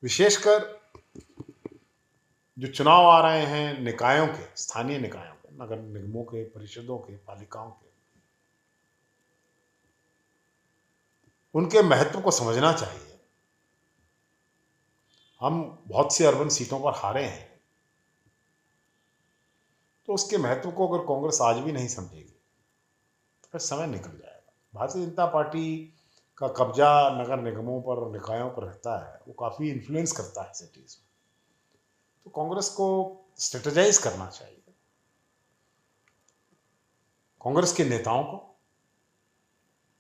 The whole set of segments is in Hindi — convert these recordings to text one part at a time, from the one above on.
विशेषकर जो चुनाव आ रहे हैं निकायों के, स्थानीय निकायों के, नगर निगमों के, परिषदों के, पालिकाओं के, उनके महत्व को समझना चाहिए। हम बहुत सी अर्बन सीटों पर हारे हैं, तो उसके महत्व को अगर कांग्रेस आज भी नहीं समझेगी तो फिर समय निकल जाएगा। भारतीय जनता पार्टी का कब्जा नगर निगमों पर और निकायों पर रहता है, वो काफ़ी इन्फ्लुएंस करता है सिटीज़ में। तो कांग्रेस को स्ट्रेटेजाइज करना चाहिए। कांग्रेस के नेताओं को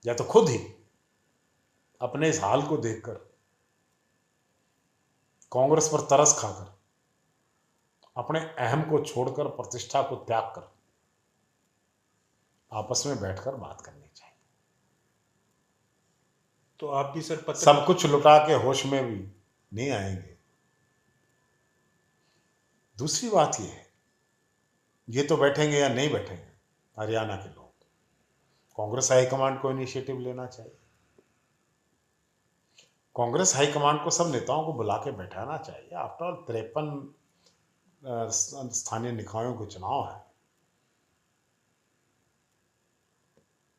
या तो खुद ही अपने इस हाल को देखकर, कांग्रेस पर तरस खाकर, अपने अहम को छोड़कर, प्रतिष्ठा को त्याग कर आपस में बैठकर बात करनी चाहिए। तो आप भी सर सब कुछ लुटा के होश में भी नहीं आएंगे। दूसरी बात यह है, ये तो बैठेंगे या नहीं बैठेंगे हरियाणा के लोग, कांग्रेस हाईकमांड को इनिशिएटिव लेना चाहिए। कांग्रेस हाईकमांड को सब नेताओं को बुला के बैठाना चाहिए। आफ्टर ऑल 53 स्थानीय निकायों के चुनाव है।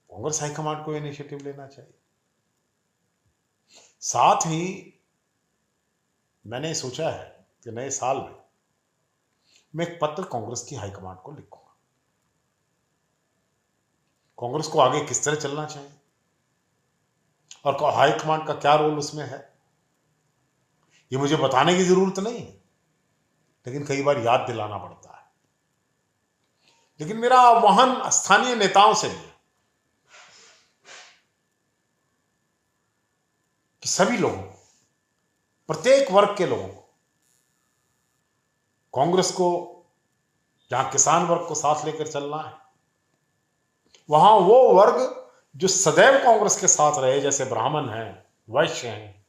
कांग्रेस हाईकमांड को इनिशिएटिव लेना चाहिए। साथ ही मैंने सोचा है कि नए साल में मैं एक पत्र कांग्रेस की हाईकमांड को लिखूंगा। कांग्रेस को आगे किस तरह चलना चाहिए और हाईकमांड का क्या रोल उसमें है, ये मुझे बताने की जरूरत नहीं है, लेकिन कई बार याद दिलाना पड़ता है। लेकिन मेरा आह्वान स्थानीय नेताओं से भी कि सभी लोगों को, प्रत्येक वर्ग के लोगों को, कांग्रेस को जहां किसान वर्ग को साथ लेकर चलना है, वहां वो वर्ग जो सदैव कांग्रेस के साथ रहे, जैसे ब्राह्मण हैं, वैश्य हैं,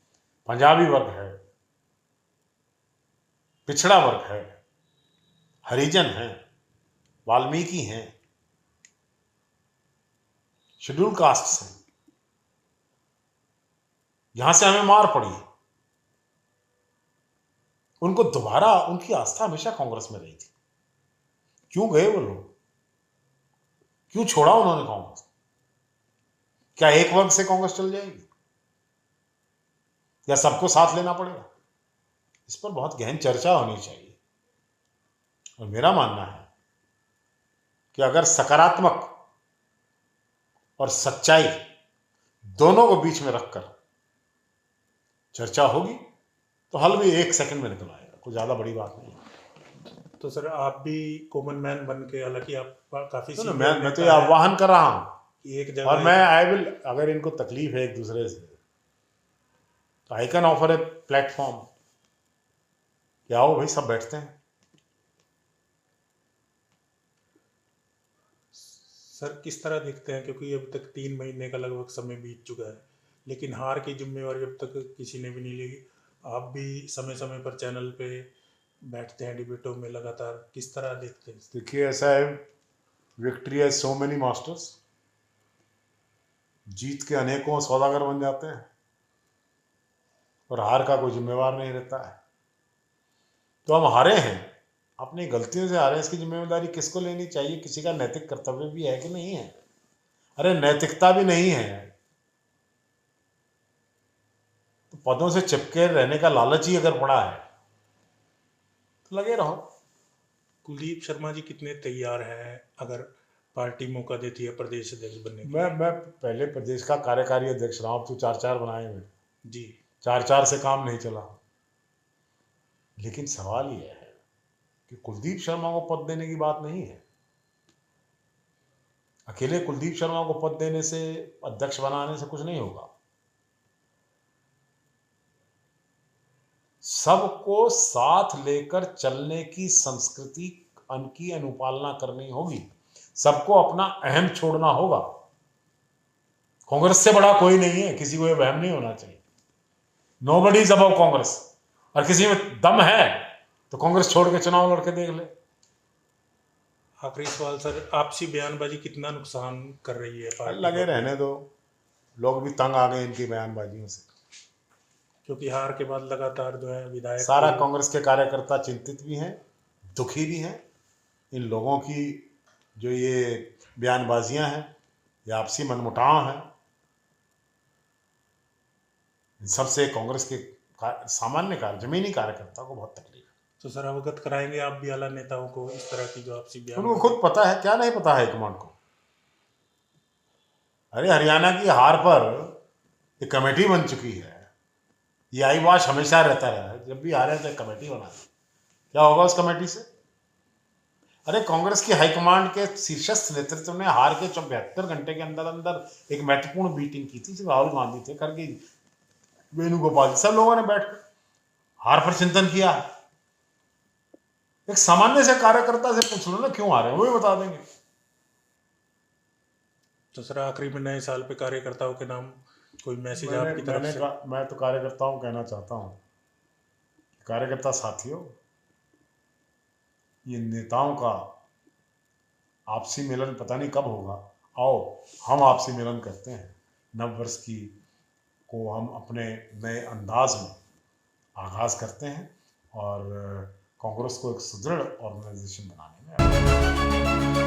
पंजाबी वर्ग है, पिछड़ा वर्ग है, हरिजन हैं, वाल्मीकि हैं, शेड्यूल कास्ट हैं, यहां से हमें मार पड़ी, उनको दोबारा, उनकी आस्था हमेशा कांग्रेस में रही थी। क्यों गए वो लोग? क्यों छोड़ा उन्होंने कांग्रेस? क्या एक वर्ग से कांग्रेस चल जाएगी या सबको साथ लेना पड़ेगा? इस पर बहुत गहन चर्चा होनी चाहिए। और मेरा मानना है कि अगर सकारात्मक और सच्चाई दोनों को बीच में रखकर चर्चा होगी तो हल भी 1 सेकंड में निकल आएगा। कोई ज्यादा बड़ी बात नहीं है। तो सर आप भी कॉमन मैन बन के, हालांकि आप काफी तो मैं तो ये आह्वान कर रहा हूं एक और जगह मैं आई विल, अगर इनको तकलीफ है एक दूसरे से तो I can offer a platform कि आओ भाई सब बैठते हैं। सर किस तरह देखते हैं, क्योंकि अब तक 3 महीने का लगभग समय बीत चुका है, लेकिन हार की जिम्मेवारी अब तक किसी ने भी नहीं ली। आप भी समय समय पर चैनल पे बैठते हैं डिबेटों में लगातार, किस तरह देखते हैं? देखिए ऐसा है, विक्ट्री है सो मेनी मास्टर्स, जीत के अनेकों सौदागर बन जाते हैं और हार का कोई जिम्मेवार नहीं रहता है। तो हम हारे हैं, अपनी गलतियों से हारे हैं, इसकी जिम्मेदारी किसको लेनी चाहिए? किसी का नैतिक कर्तव्य भी है कि नहीं है? अरे नैतिकता भी नहीं है तो पदों से चिपके रहने का लालच ही अगर पड़ा है तो लगे रहो। कुलदीप शर्मा जी कितने तैयार हैं अगर पार्टी मौका देती है प्रदेश अध्यक्ष बनने के मैं पहले प्रदेश का कार्यकारी अध्यक्ष रहा हूं, तो 4 बनाए हुए, जी 4 से काम नहीं चला। लेकिन सवाल यह है कि कुलदीप शर्मा को पद देने की बात नहीं है। अकेले कुलदीप शर्मा को पद देने से, अध्यक्ष बनाने से कुछ नहीं होगा। सबको साथ लेकर चलने की संस्कृति की अनुपालना करनी होगी। सबको अपना अहम छोड़ना होगा। कांग्रेस से बड़ा कोई नहीं है, किसी को यह वहम नहीं होना चाहिए। Nobody is above Congress. और किसी में दम है तो कांग्रेस छोड़ के चुनाव लड़के देख ले। आखिरी सवाल सर, आपसी बयानबाजी कितना नुकसान कर रही है पार्टी लगे को? रहने दो, लोग भी तंग आ गए इनकी बयानबाजियों से। क्योंकि हार के बाद लगातार जो है विधायक सारा को कांग्रेस के कार्यकर्ता चिंतित भी हैं, दुखी भी हैं। इन लोगों की जो ये बयानबाजियां हैं, ये आपसी मनमुटाव हैं, इन सबसे कांग्रेस के सामान्य जमीनी कार्यकर्ता को बहुत तकलीफ है। तो सर अवगत कराएंगे आप भी आला नेताओं को इस तरह की जो आपसी उनको बयान। खुद पता है, क्या नहीं पता है हाईकमांड को? अरे हरियाणा की हार पर एक कमेटी बन चुकी है। ये आई वाश हमेशा रहता रहा है, जब भी आ रहे थे कमेटी बना दी। क्या होगा उस कमेटी से? अरे कांग्रेस की हाईकमांड के शीर्षस्थ नेतृत्व ने हार के 72 घंटे के अंदर अंदर एक महत्वपूर्ण मीटिंग की थी। राहुल गांधी थे, खड़गे, वेणुगोपाल, सब लोगों ने बैठ हार पर चिंतन किया। एक सामान्य से कार्यकर्ता से पूछ लो ना क्यों आ रहे हैं, वो भी बता देंगे। तो सर आखिरी में नए साल पे कार्यकर्ताओं के नाम कोई मैसेज आपकी तरफ से? मैं तो कार्यकर्ताओं को कहना चाहता हूँ, कार्यकर्ता साथियों, ये नेताओं का आपसी मिलन पता नहीं कब होगा। आओ हम आपसी मिलन करते हैं। नव वर्ष की को हम अपने नए अंदाज में आगाज करते हैं और कांग्रेस को एक सुदृढ़ ऑर्गेनाइजेशन बनाने में